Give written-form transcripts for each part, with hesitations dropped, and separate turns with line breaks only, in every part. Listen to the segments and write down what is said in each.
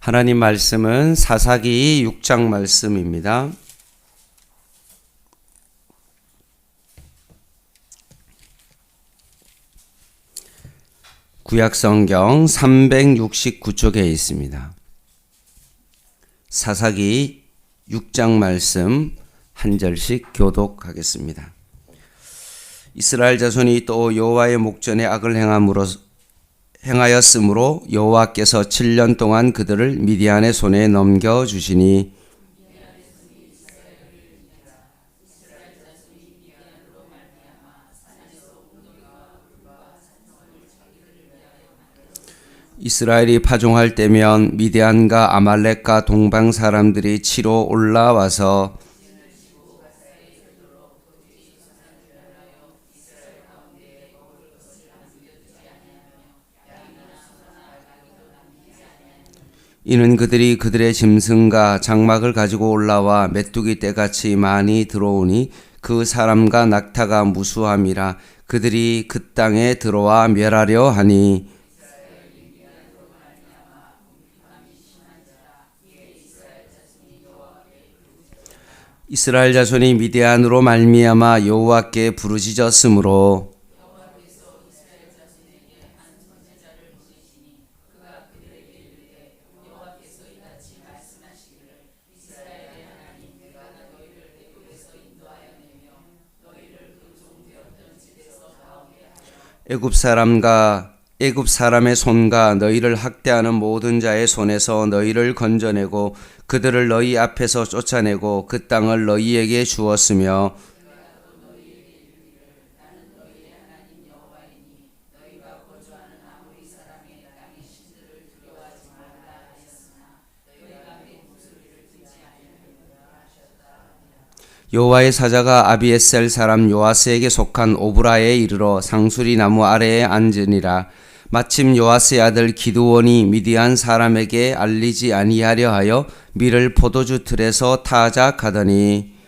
하나님 말씀은 사사기 6장 말씀입니다. 구약성경 369쪽에 있습니다. 사사기 6장 말씀 한 절씩 교독하겠습니다. 이스라엘 자손이 또 여호와의 목전에 악을 행하였으므로 여호와께서 7년 동안 그들을 미디안의 손에 넘겨주시니 이스라엘이 파종할 때면 미디안과 아말렉과 동방 사람들이 치러 올라와서 이는 그들이 그들의 짐승과 장막을 가지고 올라와 메뚜기 떼같이 많이 들어오니 그 사람과 낙타가 무수함이라 그들이 그 땅에 들어와 멸하려 하니 이스라엘 자손이 미디안으로 말미암아 여호와께 부르짖었으므로 애굽 사람의 손과 너희를 학대하는 모든 자의 손에서 너희를 건져내고 그들을 너희 앞에서 쫓아내고 그 땅을 너희에게 주었으며 여호와의 사자가 아비에셀 사람 요아스에게 속한 오브라에 이르러 상수리 나무 아래에 앉으니라. 마침 요아스의 아들 기드온이 미디안 사람에게 알리지 아니하려 하여 밀을 포도주 틀에서 타자 가더니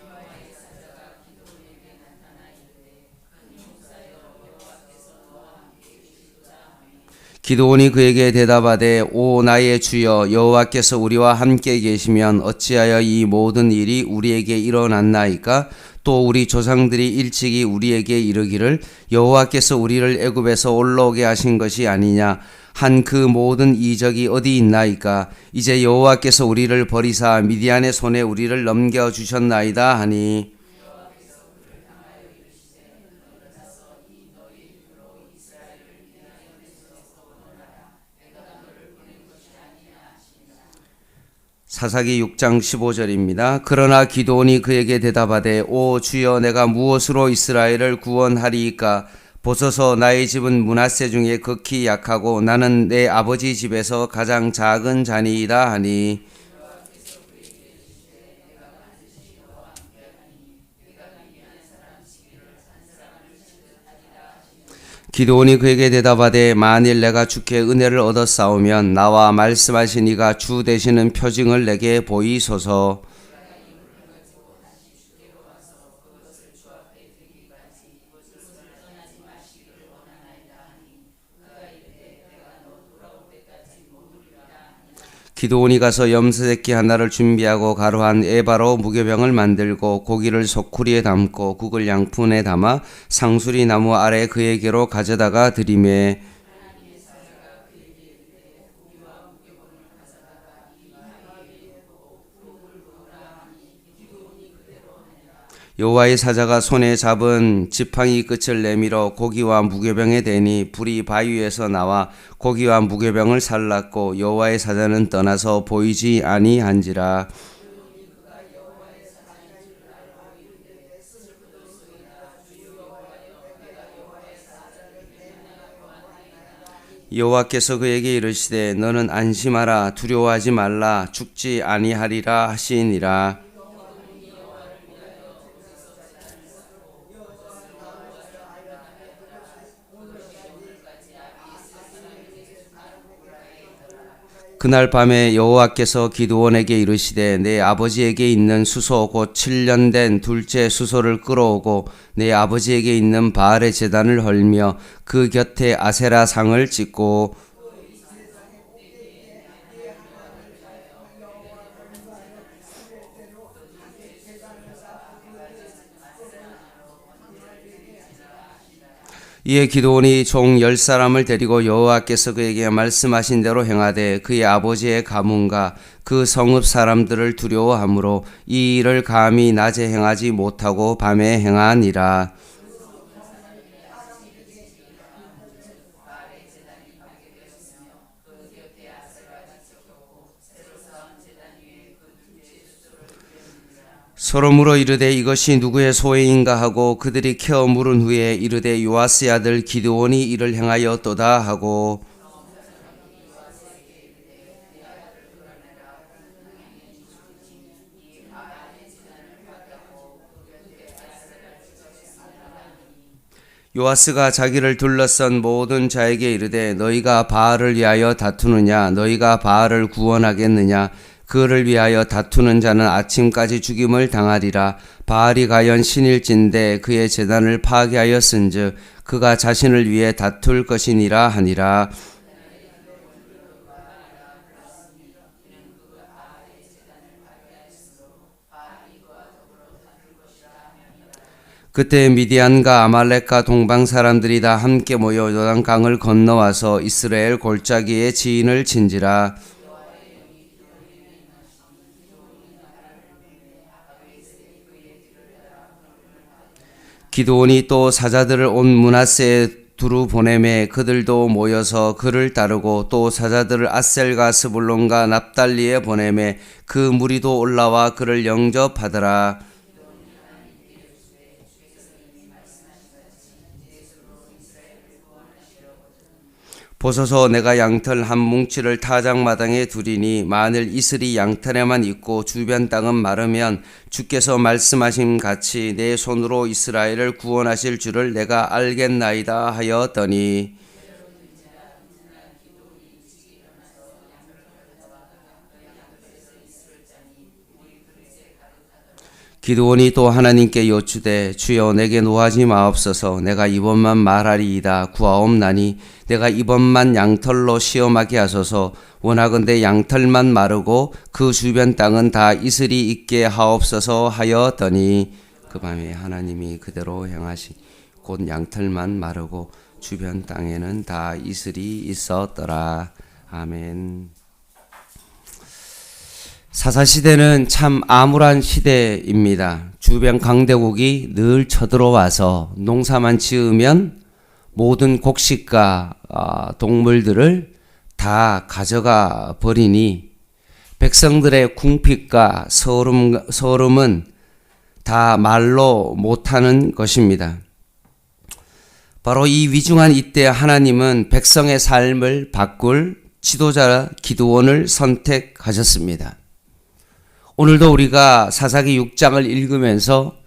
기드온이 그에게 대답하되 오 나의 주여 여호와께서 우리와 함께 계시면 어찌하여 이 모든 일이 우리에게 일어났나이까? 또 우리 조상들이 일찍이 우리에게 이르기를 여호와께서 우리를 애굽에서 올라오게 하신 것이 아니냐 한 그 모든 이적이 어디 있나이까? 이제 여호와께서 우리를 버리사 미디안의 손에 우리를 넘겨주셨나이다 하니 사사기 6장 15절입니다. 그러나 기드온이 그에게 대답하되 오 주여 내가 무엇으로 이스라엘을 구원하리이까? 보소서 나의 집은 므낫세 중에 극히 약하고 나는 내 아버지 집에서 가장 작은 자니이다 하니 기드온이 그에게 대답하되 만일 내가 주께 은혜를 얻었사오면 나와 말씀하신 이가 주 되시는 표징을 내게 보이소서. 기드온이 가서 염소새끼 하나를 준비하고 가루한 에바로 무교병을 만들고 고기를 소쿠리에 담고 국을 양푼에 담아 상수리 나무 아래 그에게로 가져다가 드리매 여호와의 사자가 손에 잡은 지팡이 끝을 내밀어 고기와 무교병에 대니 불이 바위에서 나와 고기와 무교병을 살랐고 여호와의 사자는 떠나서 보이지 아니한지라. 여호와께서 그에게 이르시되 너는 안심하라 두려워하지 말라 죽지 아니하리라 하시니라. 그날 밤에 여호와께서 기드온에게 이르시되 내 아버지에게 있는 수소 곧 7년 된 둘째 수소를 끌어오고 내 아버지에게 있는 바알의 제단을 헐며 그 곁에 아세라 상을 찍고 이에 기드온이 종 10사람을 데리고 여호와께서 그에게 말씀하신 대로 행하되 그의 아버지의 가문과 그 성읍 사람들을 두려워하므로 이 일을 감히 낮에 행하지 못하고 밤에 행하니라. 서로 물어 이르되 이것이 누구의 소행인가 하고 그들이 캐어 물은 후에 이르되 요아스의 아들 기드온이 이를 행하였도다 하고 요아스가 자기를 둘러싼 모든 자에게 이르되 너희가 바알을 위하여 다투느냐 너희가 바알을 구원하겠느냐 그를 위하여 다투는 자는 아침까지 죽임을 당하리라. 바알이 과연 신일진데 그의 제단을 파괴하였은즉 그가 자신을 위해 다툴 것이니라 하니라. 그때 미디안과 아말렉과 동방 사람들이 다 함께 모여 요단강을 건너와서 이스라엘 골짜기에 지인을 친지라. 기드온이 또 사자들을 온 므낫세에 두루 보내매 그들도 모여서 그를 따르고 또 사자들을 아셀과 스불론과 납달리에 보내매 그 무리도 올라와 그를 영접하더라. 보소서 내가 양털 한 뭉치를 타작마당에 두리니 만일 이슬이 양털에만 있고 주변 땅은 마르면 주께서 말씀하신 같이 내 손으로 이스라엘을 구원하실 줄을 내가 알겠나이다 하였더니 기드온이 또 하나님께 여쭈되 주여 내게 노하지 마옵소서. 내가 이번만 말하리이다 구하옵나니 내가 이번만 양털로 시험하게 하소서. 원하건대 양털만 마르고 그 주변 땅은 다 이슬이 있게 하옵소서 하였더니 그 밤에 하나님이 그대로 행하시 곧 양털만 마르고 주변 땅에는 다 이슬이 있었더라. 아멘. 사사시대는 참 암울한 시대입니다. 주변 강대국이 늘 쳐들어와서 농사만 지으면 모든 곡식과 동물들을 다 가져가 버리니 백성들의 궁핍과 서름은 다 말로 못하는 것입니다. 바로 이 위중한 이때 하나님은 백성의 삶을 바꿀 지도자 기드온을 선택하셨습니다. 오늘도 우리가 사사기 6장을 읽으면서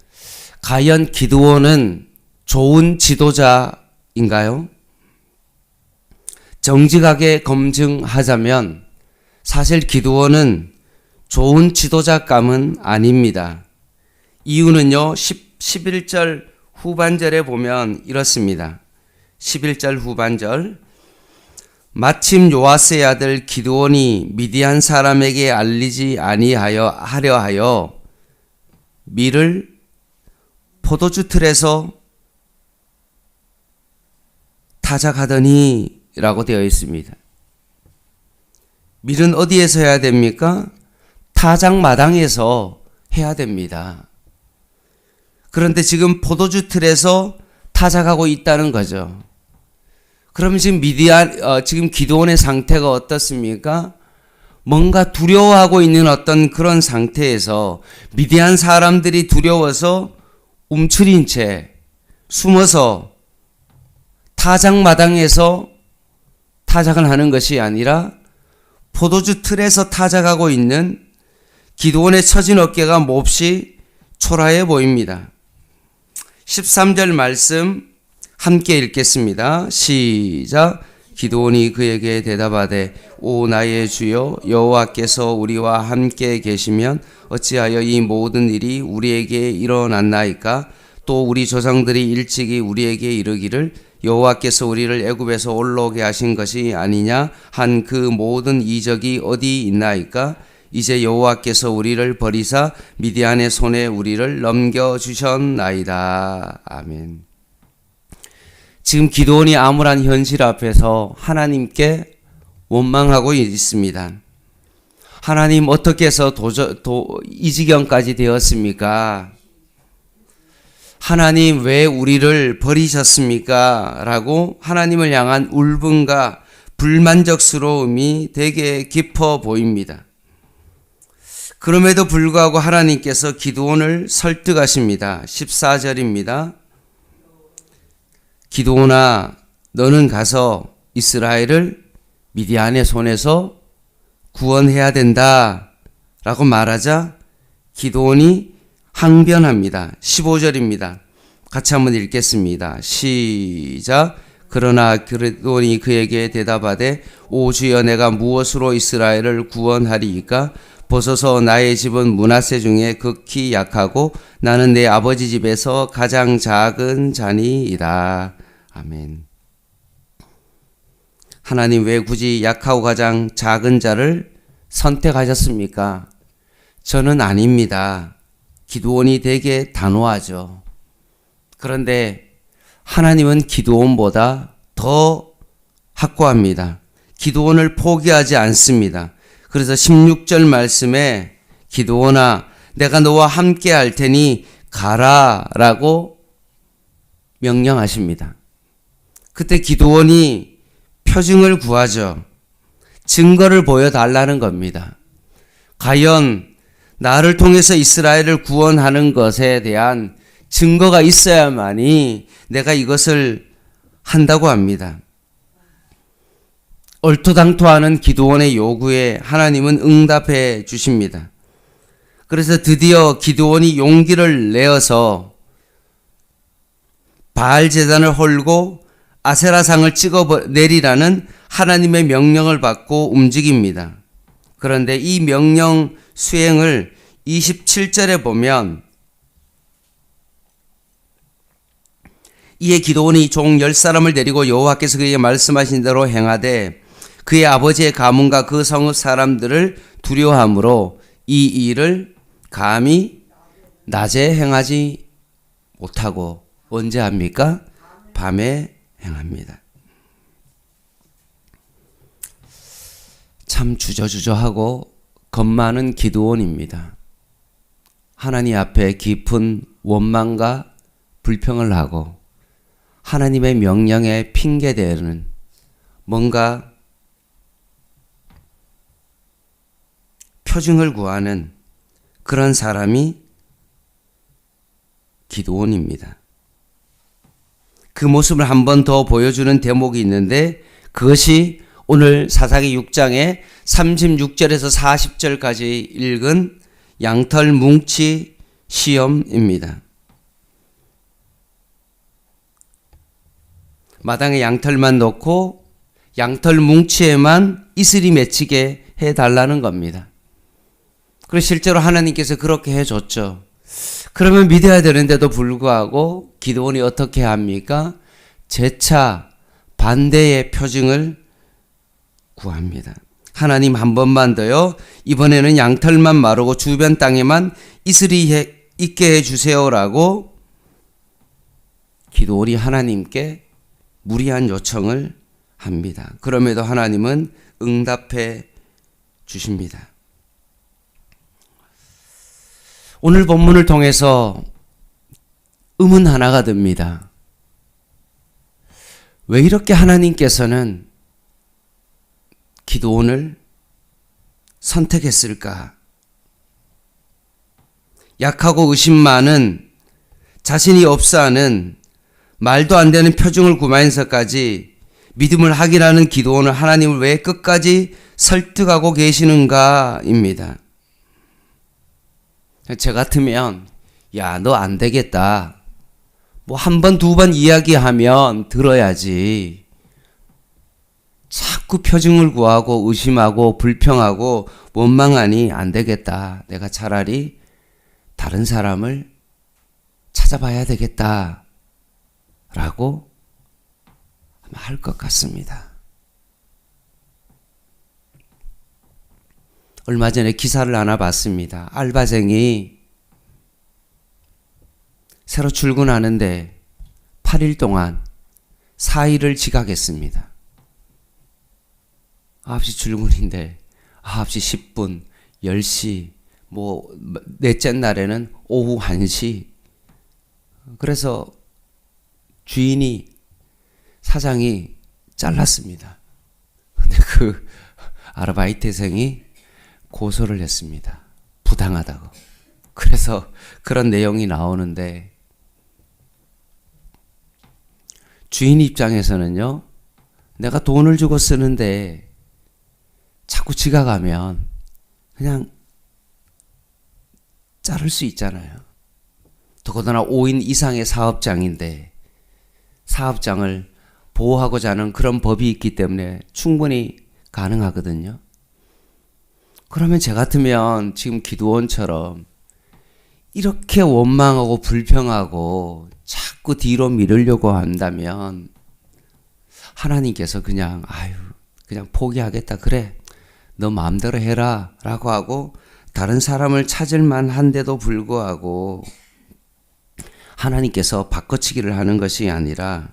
과연 기드온은 좋은 지도자인가요? 정직하게 검증하자면 사실 기드온은 좋은 지도자감은 아닙니다. 이유는요, 11절 후반절에 보면 이렇습니다. 11절 후반절 마침 요아스의 아들 기드온이 미디안 사람에게 알리지 아니하여 하려 하여 밀을 포도주 틀에서 타작하더니 라고 되어 있습니다. 밀은 어디에서 해야 됩니까? 타작 마당에서 해야 됩니다. 그런데 지금 포도주 틀에서 타작하고 있다는 거죠. 그럼 지금 지금 기드온의 상태가 어떻습니까? 뭔가 두려워하고 있는 어떤 그런 상태에서 미디안 사람들이 두려워서 움츠린 채 숨어서 타작마당에서 타작을 하는 것이 아니라 포도주 틀에서 타작하고 있는 기드온의 처진 어깨가 몹시 초라해 보입니다. 13절 말씀 함께 읽겠습니다. 시작. 기드온이 그에게 대답하되 오 나의 주여 여호와께서 우리와 함께 계시면 어찌하여 이 모든 일이 우리에게 일어났나이까? 또 우리 조상들이 일찍이 우리에게 이르기를 여호와께서 우리를 애굽에서 올라오게 하신 것이 아니냐 한 그 모든 이적이 어디 있나이까? 이제 여호와께서 우리를 버리사 미디안의 손에 우리를 넘겨주셨나이다. 아멘. 지금 기드온이 암울한 현실 앞에서 하나님께 원망하고 있습니다. 하나님 어떻게 해서 이 지경까지 되었습니까? 하나님 왜 우리를 버리셨습니까? 라고 하나님을 향한 울분과 불만족스러움이 되게 깊어 보입니다. 그럼에도 불구하고 하나님께서 기드온을 설득하십니다. 14절입니다. 기드온아, 너는 가서 이스라엘을 미디안의 손에서 구원해야 된다 라고 말하자 기드온이 항변합니다. 15절입니다. 같이 한번 읽겠습니다. 시작. 그러나 기드온이 그에게 대답하되 오 주여, 내가 무엇으로 이스라엘을 구원하리이까? 보소서, 나의 집은 므낫세 중에 극히 약하고 나는 내 아버지 집에서 가장 작은 자니이다. 아멘. 하나님 왜 굳이 약하고 가장 작은 자를 선택하셨습니까? 저는 아닙니다. 기드온이 되게 단호하죠. 그런데 하나님은 기드온보다 더 확고합니다. 기드온을 포기하지 않습니다. 그래서 16절 말씀에 기드온아, 내가 너와 함께 할 테니 가라 라고 명령하십니다. 그때 기드온이 표징을 구하죠. 증거를 보여달라는 겁니다. 과연 나를 통해서 이스라엘을 구원하는 것에 대한 증거가 있어야만이 내가 이것을 한다고 합니다. 얼토당토하는 기드온의 요구에 하나님은 응답해 주십니다. 그래서 드디어 기드온이 용기를 내어서 바알 제단을 헐고 아세라상을 찍어 내리라는 하나님의 명령을 받고 움직입니다. 그런데 이 명령 수행을 27절에 보면 이에 기드온이 종 10사람을 데리고 여호와께서 그에게 말씀하신 대로 행하되 그의 아버지의 가문과 그 성읍 사람들을 두려워하므로 이 일을 감히 낮에 행하지 못하고 언제 합니까? 밤에 행합니다. 참 주저주저하고 겁 많은 기드온입니다. 하나님 앞에 깊은 원망과 불평을 하고 하나님의 명령에 핑계대는 뭔가 표징을 구하는 그런 사람이 기드온입니다. 그 모습을 한 번 더 보여주는 대목이 있는데 그것이 오늘 사사기 6장의 36절에서 40절까지 읽은 양털 뭉치 시험입니다. 마당에 양털만 놓고 양털 뭉치에만 이슬이 맺히게 해달라는 겁니다. 그래서 실제로 하나님께서 그렇게 해줬죠. 그러면 믿어야 되는데도 불구하고 기드온이 어떻게 합니까? 재차 반대의 표징을 구합니다. 하나님 한 번만 더요. 이번에는 양털만 마르고 주변 땅에만 이슬이 있게 해주세요라고 기드온이 하나님께 무리한 요청을 합니다. 그럼에도 하나님은 응답해 주십니다. 오늘 본문을 통해서 의문 하나가 듭니다. 왜 이렇게 하나님께서는 기드온을 선택했을까? 약하고 의심 많은, 자신이 없어하는, 말도 안 되는 표징을 구하면서까지 믿음을 확인하는 기드온을 하나님을 왜 끝까지 설득하고 계시는가입니다. 저 같으면 야, 너 안 되겠다. 뭐 한 번, 두 번 이야기하면 들어야지. 자꾸 표징을 구하고 의심하고 불평하고 원망하니 안 되겠다. 내가 차라리 다른 사람을 찾아봐야 되겠다. 라고 할 것 같습니다. 얼마 전에 기사를 하나 봤습니다. 알바생이 새로 출근하는데 8일 동안 4일을 지각했습니다. 9시 출근인데 9시 10분, 10시, 넷째 날에는 오후 1시. 그래서 사장이 잘랐습니다. 근데 그 아르바이트생이 고소를 했습니다. 부당하다고. 그래서 그런 내용이 나오는데, 주인 입장에서는요, 내가 돈을 주고 쓰는데 자꾸 지각하면 그냥 자를 수 있잖아요. 더군다나 5인 이상의 사업장인데 사업장을 보호하고자 하는 그런 법이 있기 때문에 충분히 가능하거든요. 그러면 제 같으면 지금 기드온처럼 이렇게 원망하고 불평하고 자꾸 뒤로 미루려고 한다면 하나님께서 그냥 포기하겠다. 그래, 너 마음대로 해라 라고 하고 다른 사람을 찾을 만한데도 불구하고 하나님께서 바꿔치기를 하는 것이 아니라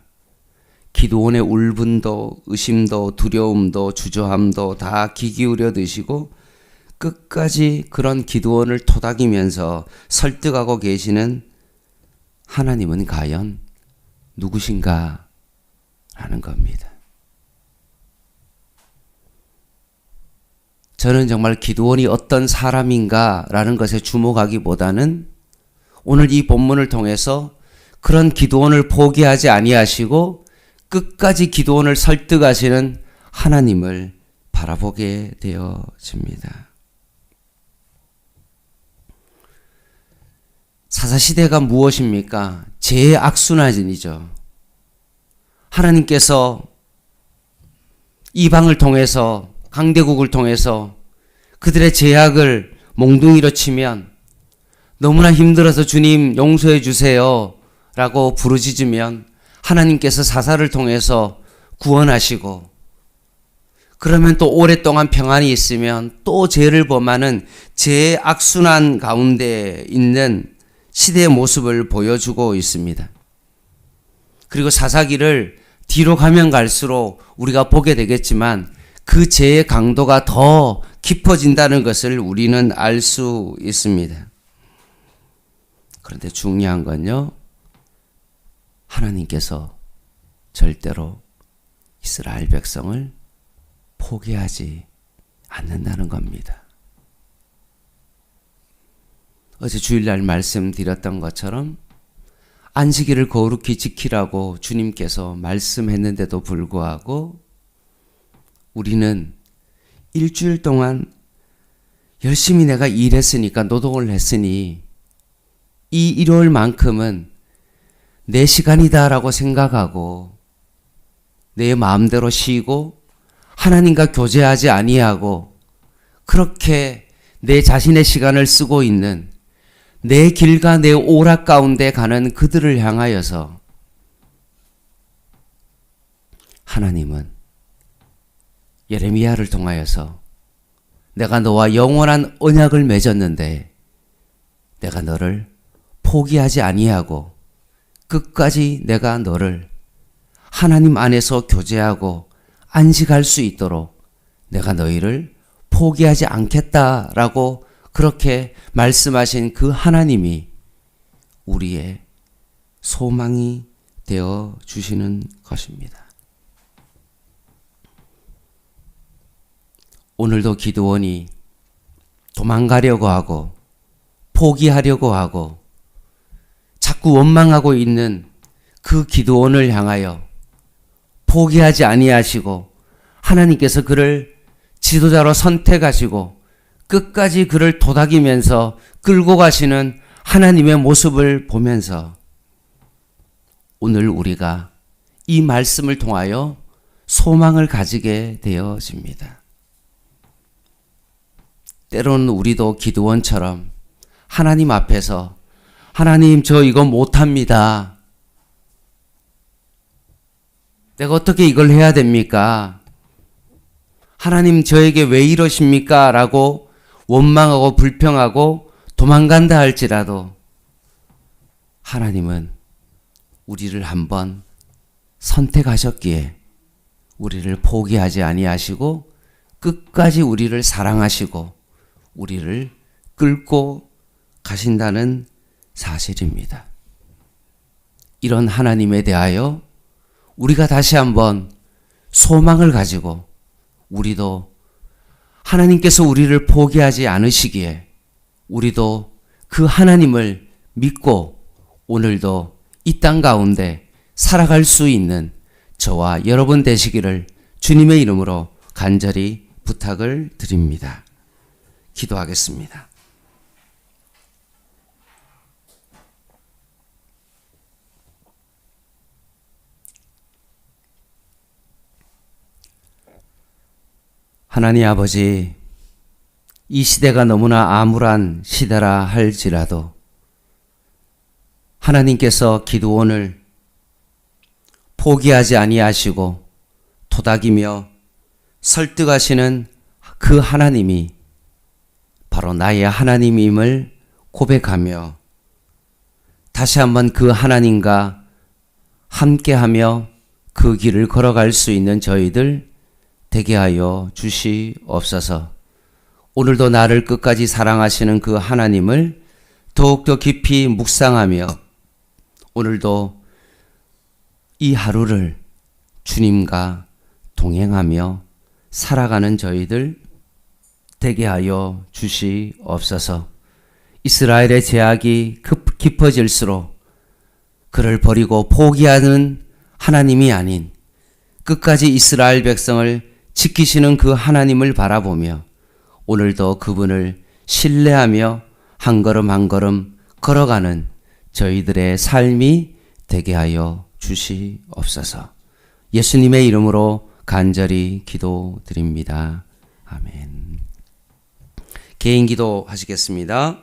기드온의 울분도 의심도 두려움도 주저함도 다 귀 기울여 드시고 끝까지 그런 기드온을 토닥이면서 설득하고 계시는 하나님은 과연 누구신가 라는 겁니다. 저는 정말 기드온이 어떤 사람인가 라는 것에 주목하기보다는 오늘 이 본문을 통해서 그런 기드온을 포기하지 아니하시고 끝까지 기드온을 설득하시는 하나님을 바라보게 되어집니다. 사사시대가 무엇입니까? 죄의 악순환이죠. 하나님께서 이방을 통해서 강대국을 통해서 그들의 죄악을 몽둥이로 치면 너무나 힘들어서 주님 용서해 주세요 라고 부르짖으면 하나님께서 사사를 통해서 구원하시고, 그러면 또 오랫동안 평안이 있으면 또 죄를 범하는 죄의 악순환 가운데 있는 시대의 모습을 보여주고 있습니다. 그리고 사사기를 뒤로 가면 갈수록 우리가 보게 되겠지만 그 죄의 강도가 더 깊어진다는 것을 우리는 알 수 있습니다. 그런데 중요한 건요, 하나님께서 절대로 이스라엘 백성을 포기하지 않는다는 겁니다. 어제 주일날 말씀드렸던 것처럼 안식일을 거룩히 지키라고 주님께서 말씀했는데도 불구하고 우리는 일주일 동안 열심히 내가 일했으니까, 노동을 했으니 이 일요일만큼은 내 시간이다라고 생각하고 내 마음대로 쉬고 하나님과 교제하지 아니하고 그렇게 내 자신의 시간을 쓰고 있는 내 길과 내 오락 가운데 가는 그들을 향하여서 하나님은 예레미야를 통하여서 내가 너와 영원한 언약을 맺었는데 내가 너를 포기하지 아니하고 끝까지 내가 너를 하나님 안에서 교제하고 안식할 수 있도록 내가 너희를 포기하지 않겠다라고 그렇게 말씀하신 그 하나님이 우리의 소망이 되어 주시는 것입니다. 오늘도 기드온이 도망가려고 하고 포기하려고 하고 자꾸 원망하고 있는 그 기드온을 향하여 포기하지 아니하시고 하나님께서 그를 지도자로 선택하시고 끝까지 그를 도닥이면서 끌고 가시는 하나님의 모습을 보면서 오늘 우리가 이 말씀을 통하여 소망을 가지게 되어집니다. 때로는 우리도 기드온처럼 하나님 앞에서 하나님, 저 이거 못합니다. 내가 어떻게 이걸 해야 됩니까? 하나님, 저에게 왜 이러십니까? 라고 원망하고 불평하고 도망간다 할지라도 하나님은 우리를 한번 선택하셨기에 우리를 포기하지 아니하시고 끝까지 우리를 사랑하시고 우리를 끌고 가신다는 사실입니다. 이런 하나님에 대하여 우리가 다시 한번 소망을 가지고 우리도 하나님께서 우리를 포기하지 않으시기에 우리도 그 하나님을 믿고 오늘도 이 땅 가운데 살아갈 수 있는 저와 여러분 되시기를 주님의 이름으로 간절히 부탁을 드립니다. 기도하겠습니다. 하나님 아버지, 이 시대가 너무나 암울한 시대라 할지라도 하나님께서 기드온을 포기하지 아니하시고 토닥이며 설득하시는 그 하나님이 바로 나의 하나님임을 고백하며 다시 한번 그 하나님과 함께하며 그 길을 걸어갈 수 있는 저희들 되게 하여 주시옵소서. 오늘도 나를 끝까지 사랑하시는 그 하나님을 더욱더 깊이 묵상하며 오늘도 이 하루를 주님과 동행하며 살아가는 저희들 되게 하여 주시옵소서. 이스라엘의 제약이 깊어질수록 그를 버리고 포기하는 하나님이 아닌 끝까지 이스라엘 백성을 지키시는 그 하나님을 바라보며 오늘도 그분을 신뢰하며 한 걸음 한 걸음 걸어가는 저희들의 삶이 되게 하여 주시옵소서. 예수님의 이름으로 간절히 기도드립니다. 아멘. 개인 기도 하시겠습니다.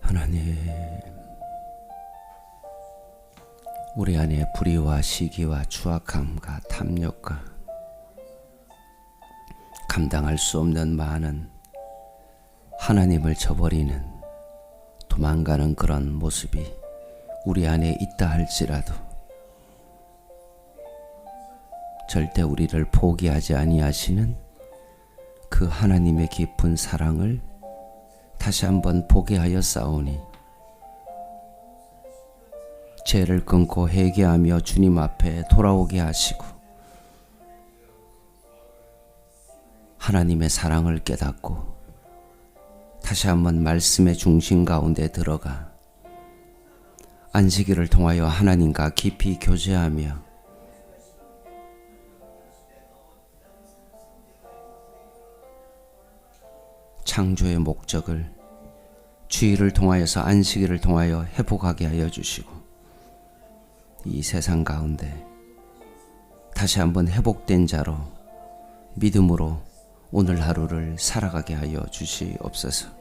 하나님, 우리 안에 불의와 시기와 추악함과 탐욕과 감당할 수 없는 많은 하나님을 저버리는 도망가는 그런 모습이 우리 안에 있다 할지라도 절대 우리를 포기하지 아니하시는 그 하나님의 깊은 사랑을 다시 한번 보게 하여 싸우니 죄를 끊고 회개하며 주님 앞에 돌아오게 하시고 하나님의 사랑을 깨닫고 다시 한번 말씀의 중심 가운데 들어가 안식일을 통하여 하나님과 깊이 교제하며 창조의 목적을 주일을 통하여서 안식일을 통하여 회복하게 하여 주시고 이 세상 가운데 다시 한번 회복된 자로 믿음으로 오늘 하루를 살아가게 하여 주시옵소서.